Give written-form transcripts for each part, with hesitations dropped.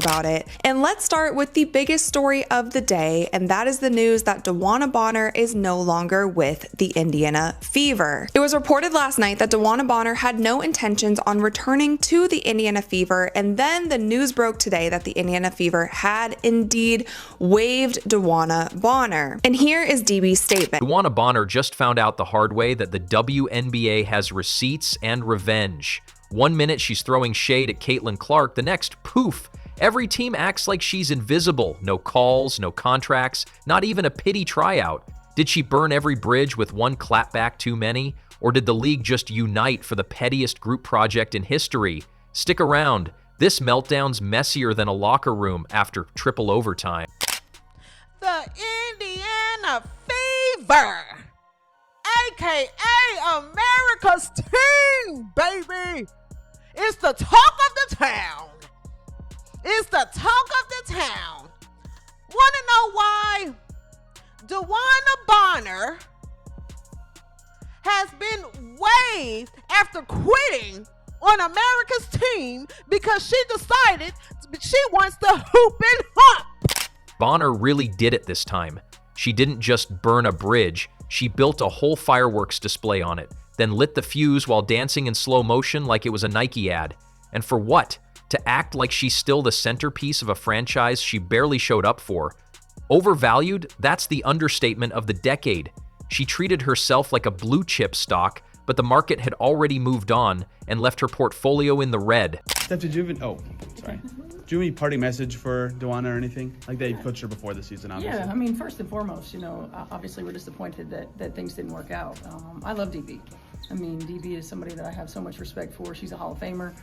about it. And let's start with the biggest story of the day, and that is the news that DeWanna Bonner is no longer with the Indiana Fever. It was reported last night that DeWanna Bonner had no intentions on returning to the Indiana Fever, and then the news broke today that the Indiana Fever had indeed waived DeWanna Bonner. And here is DB's statement. DeWanna Bonner just found out the hard way that the WNBA has receipts and revenge. 1 minute she's throwing shade at Caitlin Clark, the next, poof, every team acts like she's invisible. No calls, no contracts, not even a pity tryout. Did she burn every bridge with one clapback too many? Or did the league just unite for the pettiest group project in history? Stick around. This meltdown's messier than a locker room after triple overtime. The Indiana Fever, aka America's team, baby. It's the talk of the town. It's the talk of the town. Want to know why DeWanna Bonner has been waived after quitting on America's team because she decided she wants to hoop and hump? Bonner really did it this time. She didn't just burn a bridge, she built a whole fireworks display on it, then lit the fuse while dancing in slow motion like it was a Nike ad. And for what? To act like she's still the centerpiece of a franchise she barely showed up for. Overvalued? That's the understatement of the decade. She treated herself like a blue chip stock, but the market had already moved on and left her portfolio in the red. Steph, did you have any parting message for DeWanna or anything? Like that you coached her before the season, obviously. Yeah, I mean, first and foremost, obviously we're disappointed that things didn't work out. I love DB. I mean, DB is somebody that I have so much respect for. She's a Hall of Famer.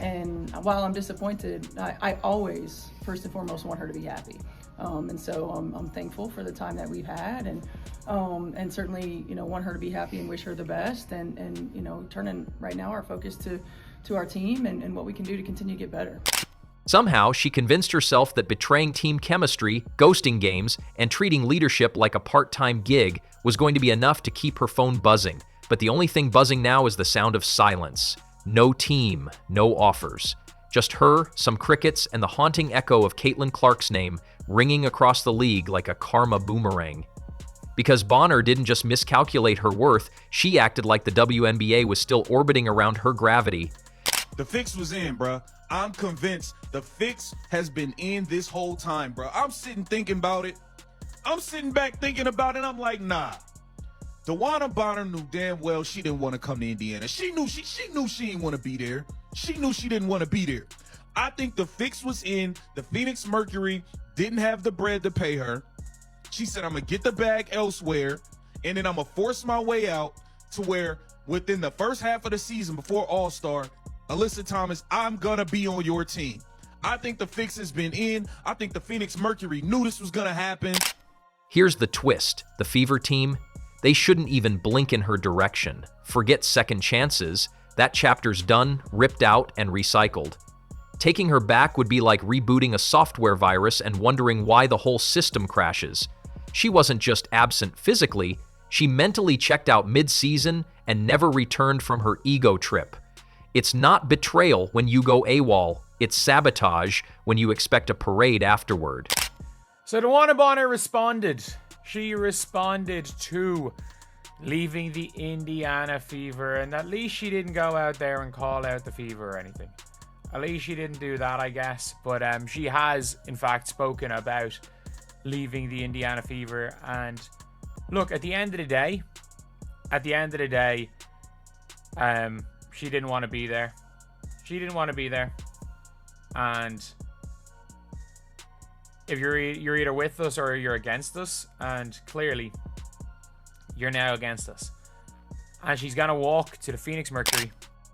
And while I'm disappointed, I always, first and foremost, want her to be happy. And so I'm thankful for the time that we've had, and certainly, want her to be happy and wish her the best, and turning right now our focus to our team and what we can do to continue to get better. Somehow, she convinced herself that betraying team chemistry, ghosting games, and treating leadership like a part-time gig was going to be enough to keep her phone buzzing. But the only thing buzzing now is the sound of silence. No team, no offers. Just her, some crickets, and the haunting echo of Caitlin Clark's name ringing across the league like a karma boomerang. Because Bonner didn't just miscalculate her worth, she acted like the WNBA was still orbiting around her gravity. The fix was in, bruh. I'm convinced the fix has been in this whole time, bruh. I'm sitting thinking about it. I'm sitting back thinking about it. I'm like, nah. DeWanna Bonner knew damn well she didn't want to come to Indiana. She knew she didn't want to be there. She knew she didn't want to be there. I think the fix was in. The Phoenix Mercury didn't have the bread to pay her. She said, I'm going to get the bag elsewhere, and then I'm going to force my way out to where within the first half of the season before All-Star, Alyssa Thomas, I'm going to be on your team. I think the fix has been in. I think the Phoenix Mercury knew this was going to happen. Here's the twist. The Fever team, they shouldn't even blink in her direction. Forget second chances. That chapter's done, ripped out, and recycled. Taking her back would be like rebooting a software virus and wondering why the whole system crashes. She wasn't just absent physically, she mentally checked out mid-season and never returned from her ego trip. It's not betrayal when you go AWOL, it's sabotage when you expect a parade afterward. So DeWanna Bonner responded. She responded to leaving the Indiana Fever, and at least she didn't go out there and call out the Fever or anything. At least she didn't do that, I guess. But she has, in fact, spoken about leaving the Indiana Fever. And look, at the end of the day, she didn't want to be there. She didn't want to be there. And if you're either with us or you're against us, and clearly you're now against us. And she's gonna walk to the Phoenix Mercury.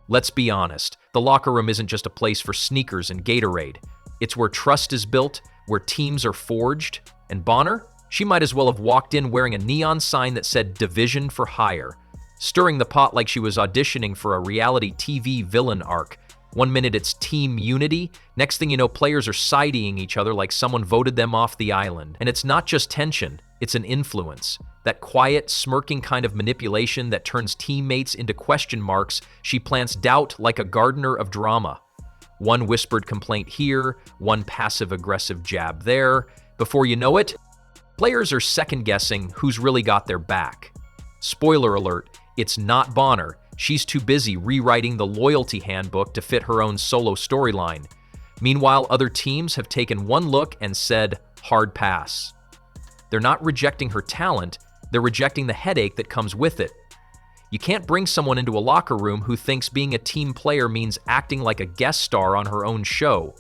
Let's be honest, the locker room isn't just a place for sneakers and Gatorade. It's where trust is built, where teams are forged. And Bonner? She might as well have walked in wearing a neon sign that said Division for Hire, stirring the pot like she was auditioning for a reality TV villain arc. 1 minute it's team unity, next thing you know players are side-eyeing each other like someone voted them off the island. And it's not just tension, it's an influence. That quiet, smirking kind of manipulation that turns teammates into question marks. She plants doubt like a gardener of drama. One whispered complaint here, one passive-aggressive jab there. Before you know it, players are second-guessing who's really got their back. Spoiler alert, it's not Bonner. She's too busy rewriting the loyalty handbook to fit her own solo storyline. Meanwhile, other teams have taken one look and said, hard pass. They're not rejecting her talent, they're rejecting the headache that comes with it. You can't bring someone into a locker room who thinks being a team player means acting like a guest star on her own show.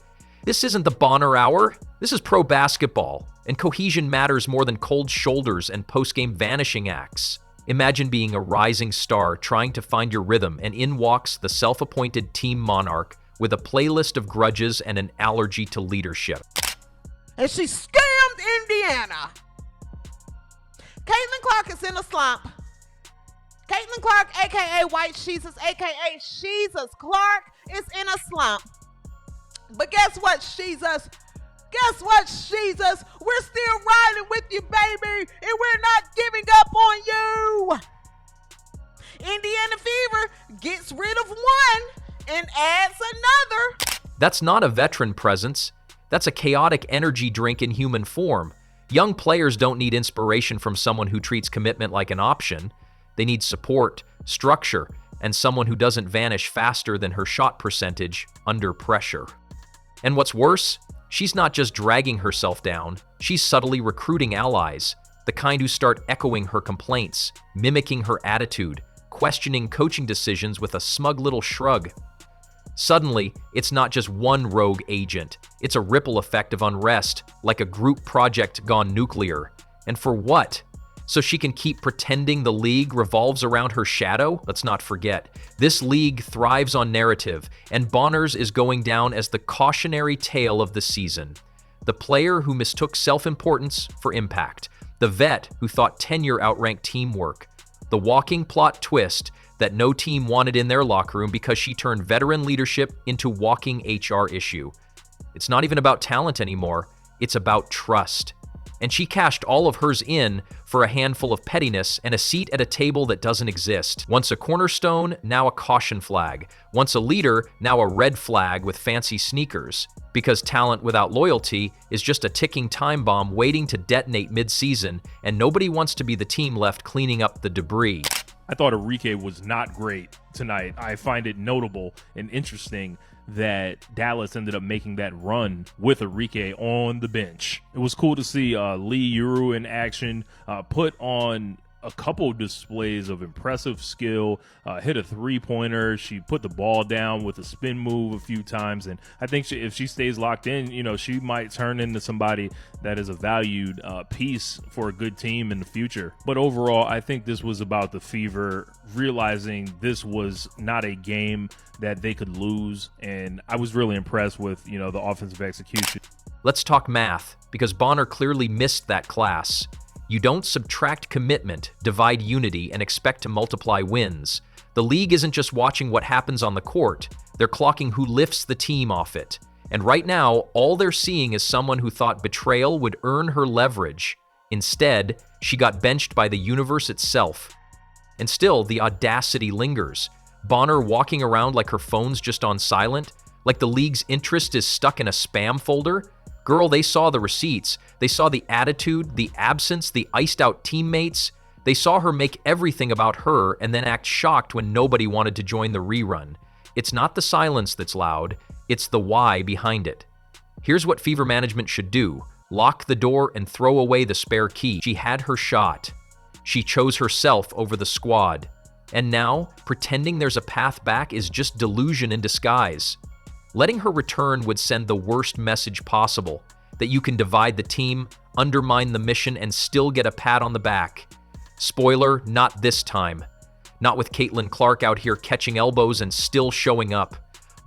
This isn't the Bonner Hour. This is pro basketball, and cohesion matters more than cold shoulders and post-game vanishing acts. Imagine being a rising star trying to find your rhythm, and in walks the self-appointed team monarch with a playlist of grudges and an allergy to leadership. And she scammed Indiana. Caitlin Clark is in a slump. Caitlin Clark, a.k.a. White Jesus, a.k.a. Jesus Clark, is in a slump. But guess what, Jesus? Guess what, Jesus? We're still riding with you, baby, and we're not giving up on you. Indiana Fever gets rid of one and adds another. That's not a veteran presence. That's a chaotic energy drink in human form. Young players don't need inspiration from someone who treats commitment like an option. They need support, structure, and someone who doesn't vanish faster than her shot percentage under pressure. And what's worse, she's not just dragging herself down, she's subtly recruiting allies, the kind who start echoing her complaints, mimicking her attitude, questioning coaching decisions with a smug little shrug. Suddenly, it's not just one rogue agent, it's a ripple effect of unrest, like a group project gone nuclear. And for what? So she can keep pretending the league revolves around her shadow? Let's not forget, this league thrives on narrative, and Bonner's is going down as the cautionary tale of the season. The player who mistook self-importance for impact. The vet who thought tenure outranked teamwork. The walking plot twist that no team wanted in their locker room because she turned veteran leadership into walking HR issue. It's not even about talent anymore, it's about trust. And she cashed all of hers in for a handful of pettiness and a seat at a table that doesn't exist. Once a cornerstone, now a caution flag. Once a leader, now a red flag with fancy sneakers. Because talent without loyalty is just a ticking time bomb waiting to detonate mid-season, and nobody wants to be the team left cleaning up the debris. I thought Enrique was not great tonight. I find it notable and interesting that Dallas ended up making that run with Enrique on the bench. It was cool to see Lee Yuru in action, put on a couple displays of impressive skill, hit a three-pointer. She put the ball down with a spin move a few times, and I think if she stays locked in, she might turn into somebody that is a valued piece for a good team in the future. But overall, I think this was about the Fever realizing this was not a game that they could lose, and I was really impressed with, the offensive execution. Let's talk math, because Bonner clearly missed that class. You don't subtract commitment, divide unity, and expect to multiply wins. The league isn't just watching what happens on the court, they're clocking who lifts the team off it. And right now, all they're seeing is someone who thought betrayal would earn her leverage. Instead, she got benched by the universe itself. And still, the audacity lingers. Bonner walking around like her phone's just on silent, like the league's interest is stuck in a spam folder. Girl, they saw the receipts. They saw the attitude, the absence, the iced-out teammates. They saw her make everything about her and then act shocked when nobody wanted to join the rerun. It's not the silence that's loud, it's the why behind it. Here's what Fever management should do. Lock the door and throw away the spare key. She had her shot. She chose herself over the squad. And now, pretending there's a path back is just delusion in disguise. Letting her return would send the worst message possible, that you can divide the team, undermine the mission, and still get a pat on the back. Spoiler, not this time. Not with Caitlin Clark out here catching elbows and still showing up.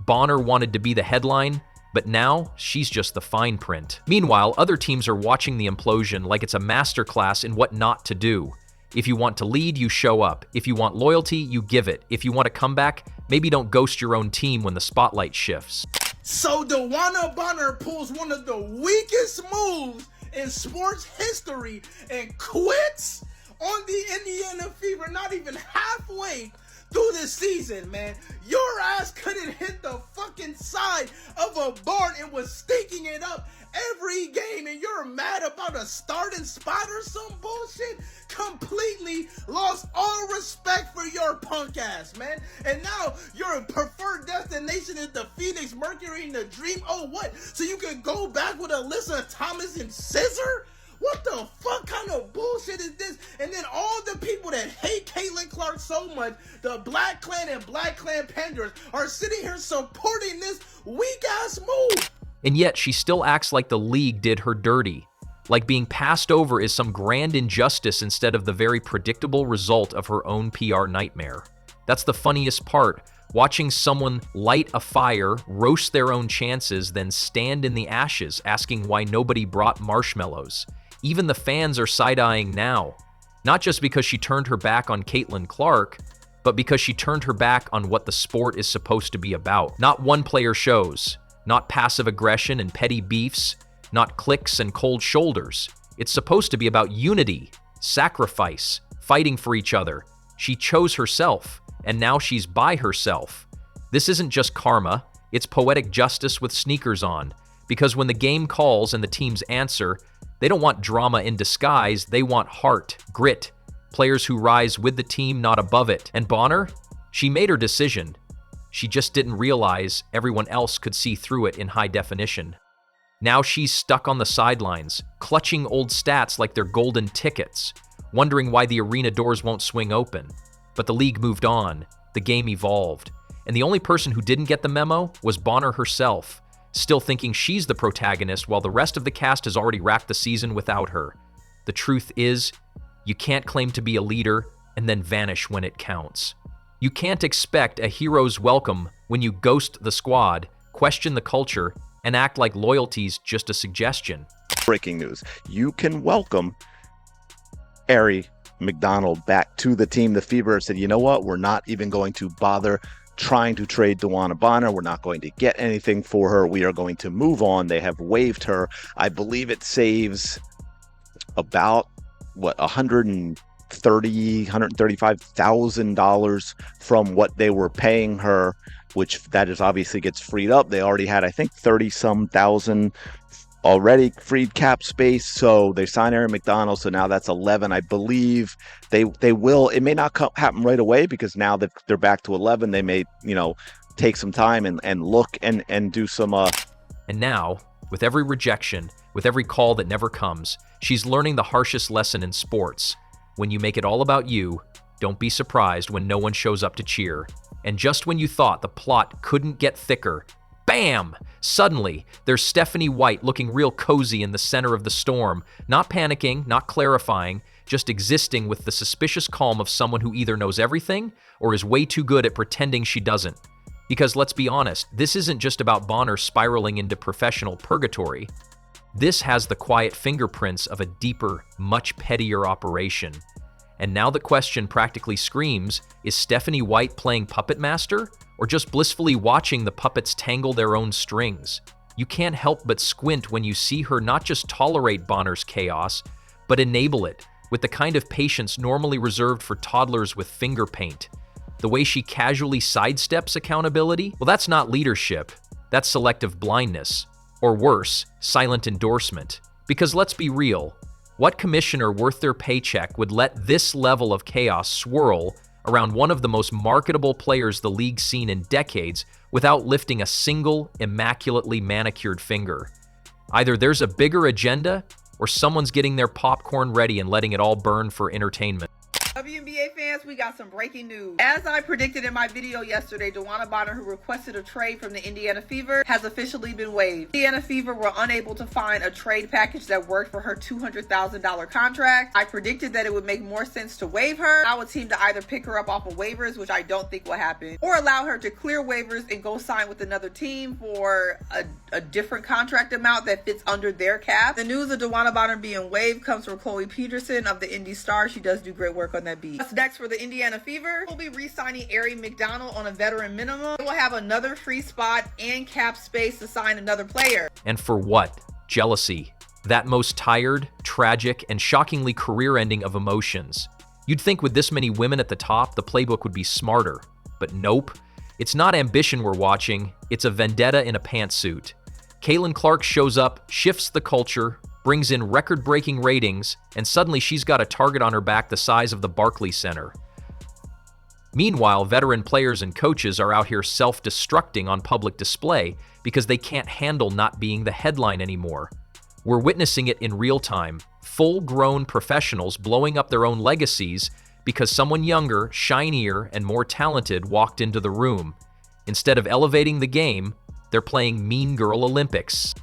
Bonner wanted to be the headline, but now she's just the fine print. Meanwhile, other teams are watching the implosion like it's a masterclass in what not to do. If you want to lead, you show up. If you want loyalty, you give it. If you want a comeback, maybe don't ghost your own team when the spotlight shifts. So DeWanna Bonner pulls one of the weakest moves in sports history and quits on the Indiana Fever, not even halfway through this season, man. Your ass couldn't hit the fucking side of a barn and was stinking it up every game, and you're mad about a starting spot or some bullshit? Completely lost all respect for your punk ass, man. And now your preferred destination is the Phoenix Mercury in the Dream. Oh, what? So you can go back with Alyssa Thomas and Scissor? What the fuck kind of bullshit is this? And then all the people that hate Caitlin Clark so much, the Black Clan and Black Clan panders, are sitting here supporting this weak-ass move. And yet she still acts like the league did her dirty, like being passed over is some grand injustice instead of the very predictable result of her own PR nightmare. That's the funniest part, watching someone light a fire, roast their own chances, then stand in the ashes asking why nobody brought marshmallows. Even the fans are side-eyeing now, not just because she turned her back on Caitlin Clark, but because she turned her back on what the sport is supposed to be about. Not one-player shows, not passive aggression and petty beefs, not cliques and cold shoulders. It's supposed to be about unity, sacrifice, fighting for each other. She chose herself, and now she's by herself. This isn't just karma, it's poetic justice with sneakers on, because when the game calls and the teams answer, they don't want drama in disguise, they want heart, grit, players who rise with the team, not above it. And Bonner? She made her decision. She just didn't realize everyone else could see through it in high definition. Now she's stuck on the sidelines, clutching old stats like they're golden tickets, wondering why the arena doors won't swing open. But the league moved on, the game evolved, and the only person who didn't get the memo was Bonner herself, still thinking she's the protagonist while the rest of the cast has already wrapped the season without her. The truth is, you can't claim to be a leader and then vanish when it counts. You can't expect a hero's welcome when you ghost the squad, question the culture, and act like loyalty's just a suggestion. Breaking news. You can welcome Aari McDonald back to the team. The Fever said, you know what? We're not even going to bother trying to trade DeWanna Bonner. We're not going to get anything for her. We are going to move on. They have waived her. I believe it saves about, $135,000 from what they were paying her, which that is obviously gets freed up. They already had, I think, 30-some thousand already freed cap space, so they signed Aari McDonald, so now that's 11. I believe they will. It may not happen right away because now that they're back to 11, they may, take some time and look and do some. And now, with every rejection, with every call that never comes, she's learning the harshest lesson in sports. When you make it all about you, don't be surprised when no one shows up to cheer. And just when you thought the plot couldn't get thicker, bam! Suddenly, there's Stephanie White looking real cozy in the center of the storm, not panicking, not clarifying, just existing with the suspicious calm of someone who either knows everything or is way too good at pretending she doesn't. Because let's be honest, this isn't just about Bonner spiraling into professional purgatory. This has the quiet fingerprints of a deeper, much pettier operation. And now the question practically screams, is Stephanie White playing puppet master, or just blissfully watching the puppets tangle their own strings? You can't help but squint when you see her not just tolerate Bonner's chaos, but enable it, with the kind of patience normally reserved for toddlers with finger paint. The way she casually sidesteps accountability, well, that's not leadership, that's selective blindness. Or worse, silent endorsement. Because let's be real, what commissioner worth their paycheck would let this level of chaos swirl around one of the most marketable players the league's seen in decades without lifting a single immaculately manicured finger? Either there's a bigger agenda, or someone's getting their popcorn ready and letting it all burn for entertainment. WNBA fans, we got some breaking news. As I predicted in my video yesterday, DeWanna Bonner, who requested a trade from the Indiana Fever, has officially been waived. The Indiana Fever were unable to find a trade package that worked for her $200,000 contract. I predicted that it would make more sense to waive her, allow a team to either pick her up off of waivers, which I don't think will happen, or allow her to clear waivers and go sign with another team for a different contract amount that fits under their cap. The news of DeWanna Bonner being waived comes from Chloe Peterson of the Indy Star. She does do great work on that beat. What's next for the Indiana Fever? We'll be re-signing Aari McDonald on a veteran minimum. We'll have another free spot and cap space to sign another player. And for what? Jealousy. That most tired, tragic, and shockingly career-ending of emotions. You'd think with this many women at the top, the playbook would be smarter. But nope. It's not ambition we're watching, it's a vendetta in a pantsuit. Caitlin Clark shows up, shifts the culture, brings in record-breaking ratings, and suddenly she's got a target on her back the size of the Barclays Center. Meanwhile, veteran players and coaches are out here self-destructing on public display because they can't handle not being the headline anymore. We're witnessing it in real time, full-grown professionals blowing up their own legacies because someone younger, shinier, and more talented walked into the room. Instead of elevating the game, they're playing Mean Girl Olympics.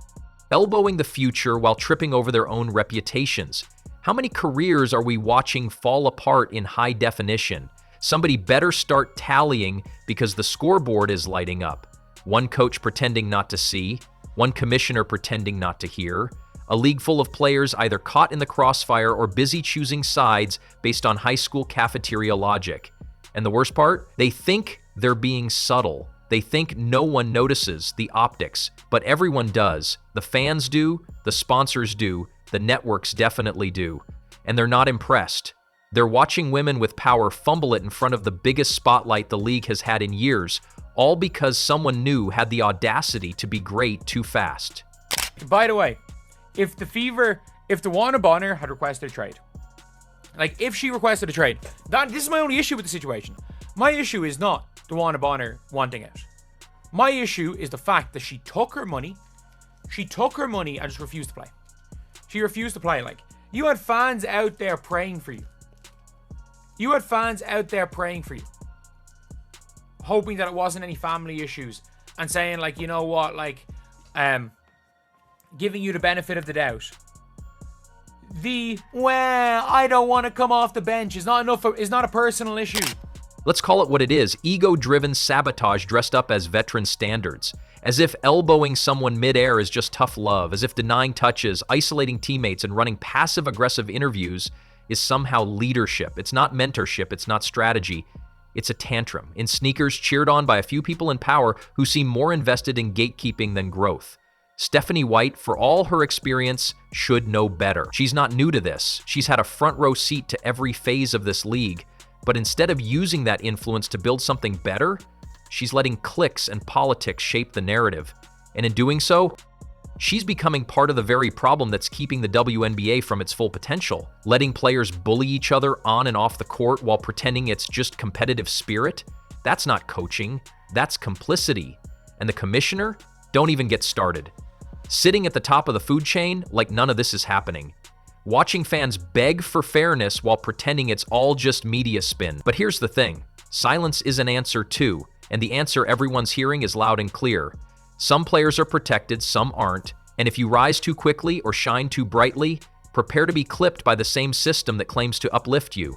Elbowing the future while tripping over their own reputations. How many careers are we watching fall apart in high definition? Somebody better start tallying because the scoreboard is lighting up. One coach pretending not to see, one commissioner pretending not to hear, a league full of players either caught in the crossfire or busy choosing sides based on high school cafeteria logic. And the worst part? They think they're being subtle. They think no one notices the optics, but everyone does. The fans do, the sponsors do, the networks definitely do. And they're not impressed. They're watching women with power fumble it in front of the biggest spotlight the league has had in years, all because someone new had the audacity to be great too fast. By the way, if DeWanna Bonner had requested a trade, like if she requested a trade, this is my only issue with the situation. My issue is not DeWanna Bonner wanting out. My issue is the fact that she took her money and just refused to play. She refused to play. Like, you had fans out there praying for you. You had fans out there praying for you. Hoping that it wasn't any family issues. And saying, like, you know what, like, giving you the benefit of the doubt. Well, I don't want to come off the bench is not a personal issue. Let's call it what it is, ego-driven sabotage dressed up as veteran standards. As if elbowing someone midair is just tough love, as if denying touches, isolating teammates, and running passive-aggressive interviews is somehow leadership. It's not mentorship, it's not strategy, it's a tantrum. In sneakers cheered on by a few people in power who seem more invested in gatekeeping than growth. Stephanie White, for all her experience, should know better. She's not new to this. She's had a front row seat to every phase of this league. But instead of using that influence to build something better, she's letting cliques and politics shape the narrative. And in doing so, she's becoming part of the very problem that's keeping the WNBA from its full potential. Letting players bully each other on and off the court while pretending it's just competitive spirit? That's not coaching, that's complicity. And the commissioner? Don't even get started. Sitting at the top of the food chain like none of this is happening. Watching fans beg for fairness while pretending it's all just media spin. But here's the thing, silence is an answer too, and the answer everyone's hearing is loud and clear. Some players are protected, some aren't, and if you rise too quickly or shine too brightly, prepare to be clipped by the same system that claims to uplift you.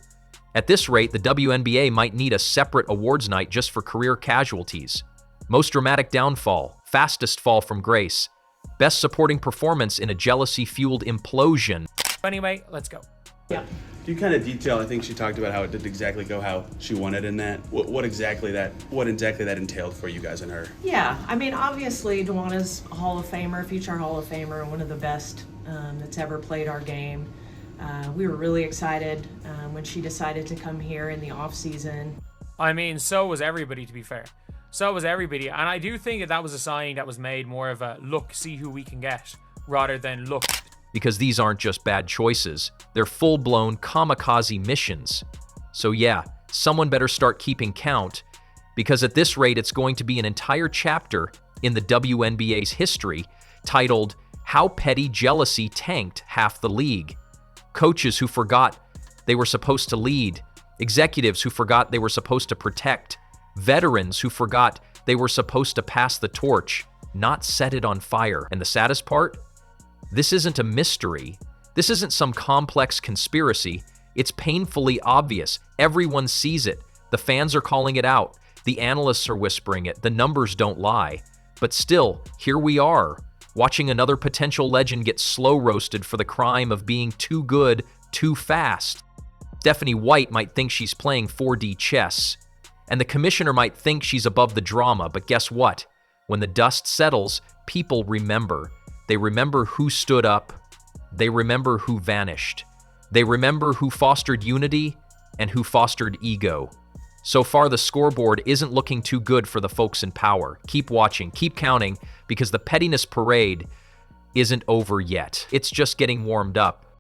At this rate, the WNBA might need a separate awards night just for career casualties. Most dramatic downfall, fastest fall from grace, best supporting performance in a jealousy-fueled implosion. Anyway, let's go. Yeah. Do you kind of detail? I think she talked about how it didn't exactly go how she wanted in that. What exactly that entailed for you guys and her? Yeah, I mean, obviously, DeWanna's a Hall of Famer, future Hall of Famer, one of the best that's ever played our game. We were really excited when she decided to come here in the off season. I mean, so was everybody, to be fair. So was everybody, and I do think that was a signing that was made more of a look, see who we can get, rather than look. Because these aren't just bad choices, they're full-blown kamikaze missions. So yeah, someone better start keeping count, because at this rate it's going to be an entire chapter in the WNBA's history titled, How Petty Jealousy Tanked Half the League. Coaches who forgot they were supposed to lead, executives who forgot they were supposed to protect, veterans who forgot they were supposed to pass the torch, not set it on fire. And the saddest part? This isn't a mystery. This isn't some complex conspiracy. It's painfully obvious. Everyone sees it. The fans are calling it out. The analysts are whispering it. The numbers don't lie. But still, here we are, watching another potential legend get slow roasted for the crime of being too good, too fast. Stephanie White might think she's playing 4D chess, and the commissioner might think she's above the drama, but guess what? When the dust settles, people remember. They remember who stood up. They remember who vanished. They remember who fostered unity, and who fostered ego. So far, the scoreboard isn't looking too good for the folks in power. Keep watching, keep counting, because the pettiness parade isn't over yet. It's just getting warmed up.